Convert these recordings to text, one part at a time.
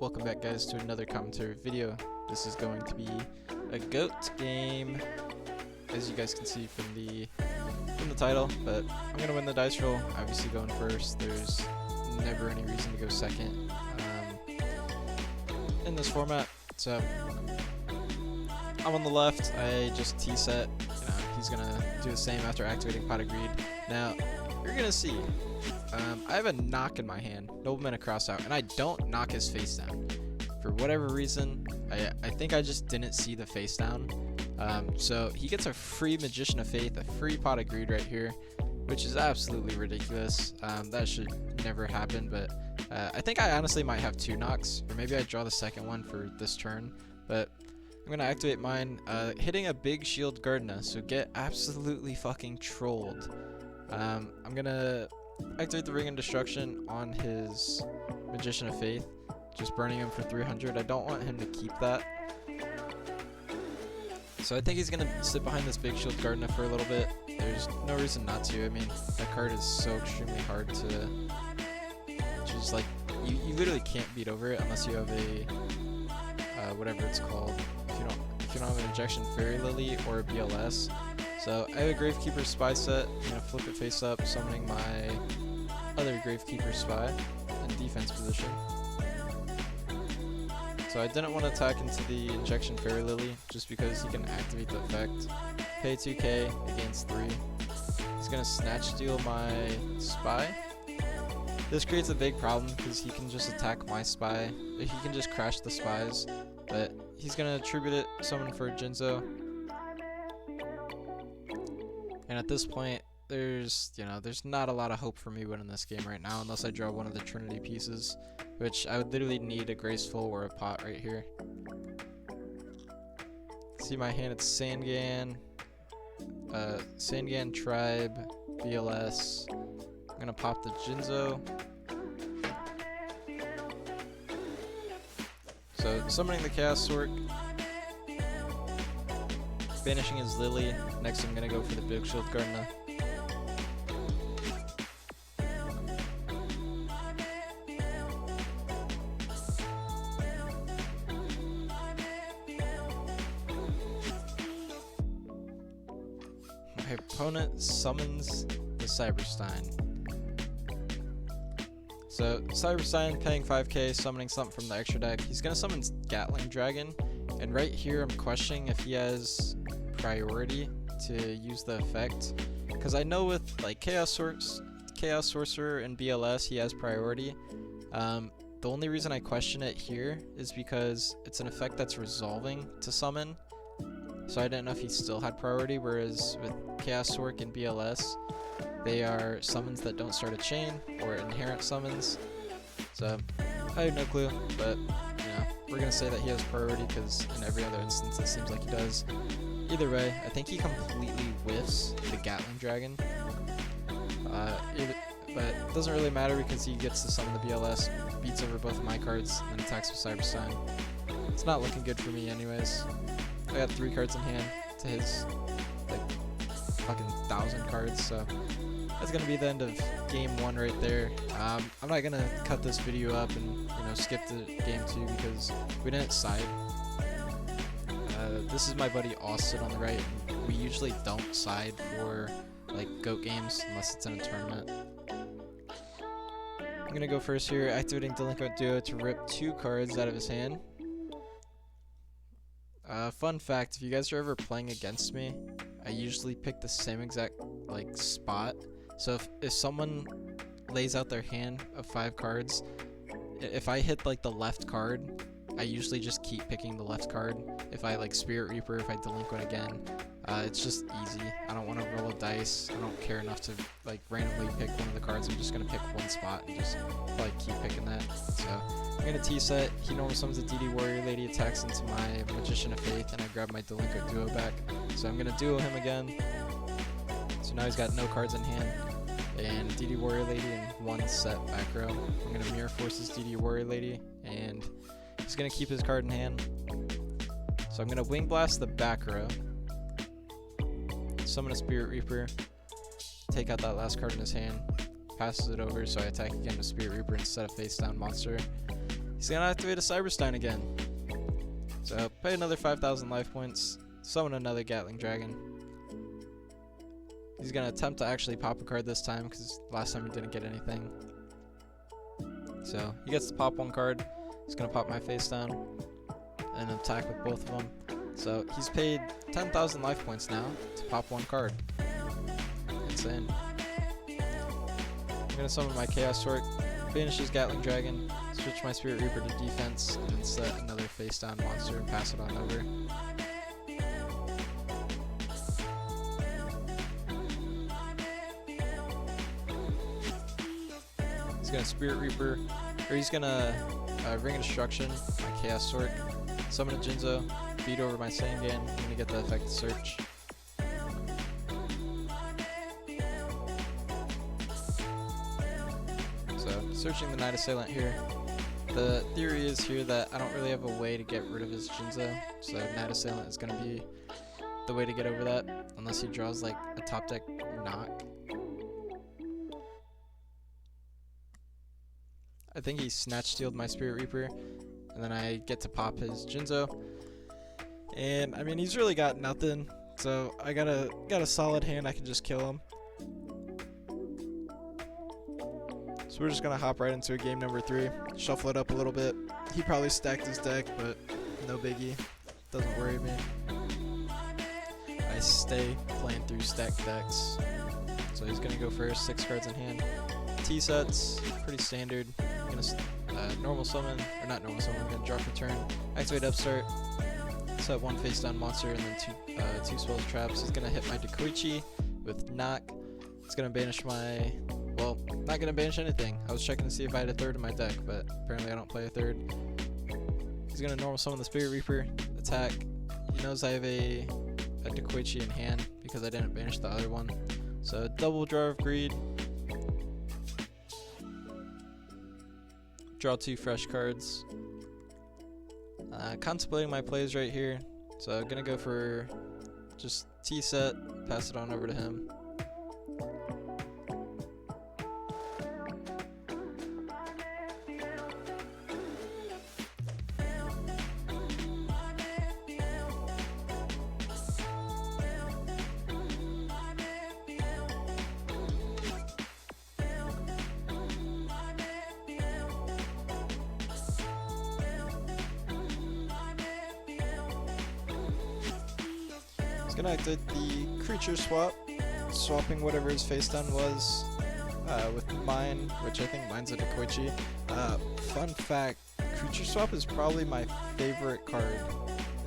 Welcome back, guys, to another commentary video. This is going to be a goat game, as you guys can see from the title, but I'm gonna win the dice roll. Obviously going first. There's never any reason to go second in this format. So I'm on the left. I just T-set. He's gonna do the same after activating Pot of Greed. Now you're gonna see I have a knock in my hand, nobleman a cross out, and I don't knock his face down. For whatever reason, I think I just didn't see the face down. So he gets a free Magician of Faith, a free Pot of Greed right here, which is absolutely ridiculous. That should never happen, but I think I honestly might have two knocks, or maybe I draw the second one for this turn, but I'm gonna activate mine, hitting a big shield Gardena, so get absolutely fucking trolled. I'm gonna activate the Ring of Destruction on his Magician of Faith, just burning him for 300. I don't want him to keep that. So I think he's gonna sit behind this big shield Gardena for a little bit. There's no reason not to. I mean, that card is so extremely hard to just like, you literally can't beat over it unless you have a whatever it's called. If you don't have an Injection Fairy Lily or a BLS. So I have a Gravekeeper Spy set. I'm gonna flip it face up, summoning my other Gravekeeper Spy in defense position. So I didn't want to attack into the Injection Fairy Lily just because he can activate the effect. Pay 2k, against 3. He's gonna Snatch Steal my Spy. This creates a big problem because he can just attack my Spy. He can just crash the Spies, but he's gonna attribute it, summon for Jinzo. And at this point, there's not a lot of hope for me winning this game right now unless I draw one of the Trinity pieces, which I would literally need a Graceful or a Pot right here. See my hand, it's Sangan, Sangan Tribe, BLS. I'm gonna pop the Jinzo. So summoning the Chaos Sork, banishing his Lily. Next I'm gonna go for the big shield Gardena. My opponent summons the Cyberstein. So Cyberstein paying 5k, summoning something from the extra deck. He's gonna summon Gatling Dragon, and right here I'm questioning if he has priority to use the effect, because I know with like Chaos Sorcerer and BLS he has priority. The only reason I question it here is because it's an effect that's resolving to summon, so I didn't know if he still had priority, whereas with Chaos Sorc and BLS they are summons that don't start a chain or inherent summons. So I have no clue, but we're gonna say that he has priority because in every other instance it seems like he does. Either way, I think he completely whiffs the Gatling Dragon. But it doesn't really matter because he gets to summon the BLS, beats over both of my cards, and then attacks with Cyberstein. It's not looking good for me anyways. I got 3 cards in hand to his like fucking 1,000 cards, so that's gonna be the end of game 1 right there. I'm not gonna cut this video up and skip to game 2 because we didn't side. This is my buddy Austin on the right. We usually don't side for like GOAT games unless it's in a tournament. I'm gonna go first here, activating Delinquent Duo to rip 2 cards out of his hand. Fun fact, if you guys are ever playing against me, I usually pick the same exact like spot. So if someone lays out their hand of 5 cards, if I hit like the left card, I usually just keep picking the left card. If I like Spirit Reaper, if I Delinquent again, it's just easy. I don't want to roll a dice. I don't care enough to like randomly pick one of the cards. I'm just gonna pick one spot and just like keep picking that. So I'm gonna T-set. He normal summons a DD Warrior Lady, attacks into my Magician of Faith, and I grab my Delinquent Duo back. So I'm gonna duel him again. So now he's got no cards in hand, and DD Warrior Lady in 1 set back row. I'm gonna Mirror Force his DD Warrior Lady, and he's gonna keep his card in hand. So I'm gonna Wing Blast the back row, summon a Spirit Reaper, take out that last card in his hand, passes it over, so I attack again with Spirit Reaper instead of face down monster. He's gonna activate a Cyberstein again. So pay another 5,000 life points, summon another Gatling Dragon. He's gonna attempt to actually pop a card this time because last time he didn't get anything. So he gets to pop one card. He's gonna pop my face down and attack with both of them. So he's paid 10,000 life points now to pop one card. Insane. I'm gonna summon my Chaos Torque, banish his Gatling Dragon, switch my Spirit Reaper to defense, and then set another face down monster and pass it on over. He's gonna Spirit Reaper, or he's gonna Ring of Destruction, my Chaos Torque, summon a Jinzo, beat over my Sangan. I'm gonna get the effect of Search. So, searching the Night Assailant here. The theory is here that I don't really have a way to get rid of his Jinzo, so Night Assailant is gonna be the way to get over that, unless he draws like a top deck knock. I think he Snatch Stealed my Spirit Reaper, and then I get to pop his Jinzo. And I mean, he's really got nothing, so I got a solid hand. I can just kill him. So we're just gonna hop right into a game number 3. Shuffle it up a little bit. He probably stacked his deck, but no biggie. Doesn't worry me. I stay playing through stacked decks. So he's gonna go first. 6 cards in hand. T sets, pretty standard. I'm gonna normal summon, or not normal summon. I'm gonna draw for turn. Activate Upstart. Set 1 face down monster and then 2 spells traps. He's gonna hit my Dakoichi with knock. It's gonna banish my, well, not gonna banish anything. I was checking to see if I had a third in my deck, but apparently I don't play a third. He's gonna normal summon the Spirit Reaper, attack. He knows I have a Dakoichi in hand because I didn't banish the other one. So double Draw of Greed. Draw 2 fresh cards. Contemplating my plays right here, so I'm gonna go for just T set, pass it on over to him. Gonna activate the creature swap, swapping whatever his face down was with mine, which I think mine's a Dakoichi. Fun fact, creature swap is probably my favorite card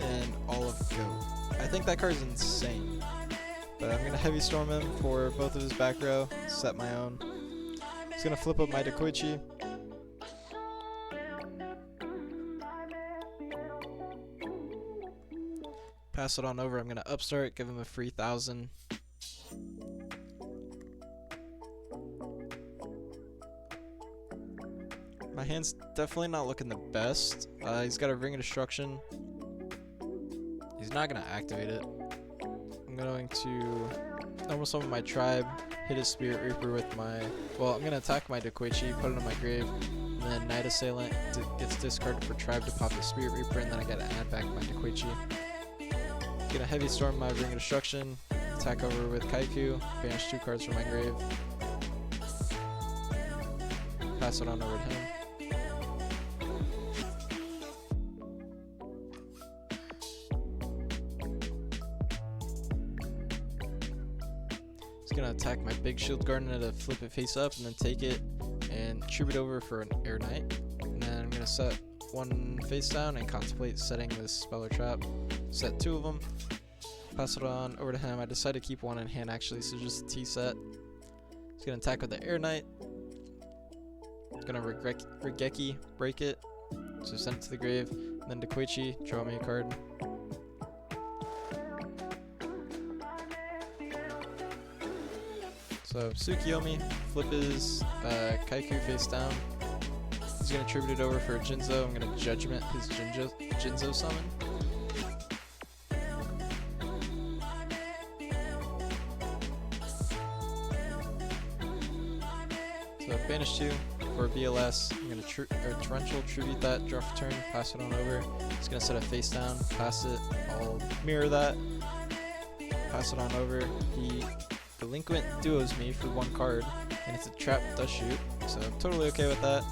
in all of GOAT. I think that card is insane. But I'm gonna heavy storm him for both of his back row, set my own. He's gonna flip up my Dakoichi. Pass it on over. I'm gonna Upstart, give him a free 1,000. My hand's definitely not looking the best. He's got a Ring of Destruction. He's not gonna activate it. I'm going to normal summon my Tribe, hit his Spirit Reaper with my, well, I'm gonna attack my Dakoichi, put it on my grave, and then Night Assailant gets discarded for Tribe to pop the Spirit Reaper, and then I gotta add back my Dakoichi. Gonna heavy storm my Ring of Destruction, attack over with Kaiku, banish 2 cards from my grave, pass it on over to him. He's gonna attack my Big Shield Garden to flip it face up and then take it and tribute over for an Air Knight. And then I'm gonna set 1 face down and contemplate setting this spell or trap. Set 2 of them, pass it on over to him. I decided to keep 1 in hand actually, so just a T set. He's gonna attack with the Air Knight. Gonna Regeki, break it, so send it to the grave. And then Dakoichi, draw me a card. So Tsukiyomi, flip his Kaiku face down. He's gonna tribute it over for a Jinzo. I'm gonna Judgment his Jinzo summon. So banish 2 for BLS. I'm gonna torrential tribute that, draw for turn, pass it on over. He's gonna set a face down, pass it. I'll mirror that, pass it on over. He delinquent duos me for 1 card, and it's a trap does shoot, so I'm totally okay with that.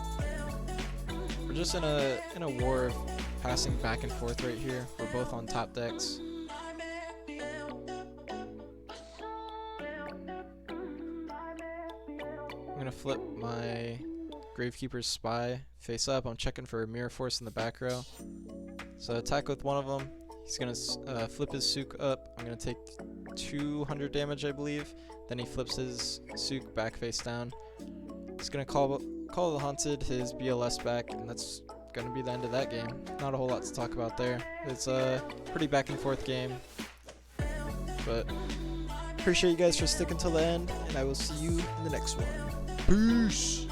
We're just in a war of passing back and forth right here. We're both on top decks. I'm gonna flip my Gravekeeper's Spy face up. I'm checking for a Mirror Force in the back row. So attack with one of them. He's gonna flip his Sook up. I'm gonna take 200 damage, I believe. Then he flips his Sook back face down. He's gonna call the Haunted his BLS back, and that's gonna be the end of that game. Not a whole lot to talk about there. It's a pretty back and forth game, but appreciate you guys for sticking till the end, and I will see you in the next one. Peace!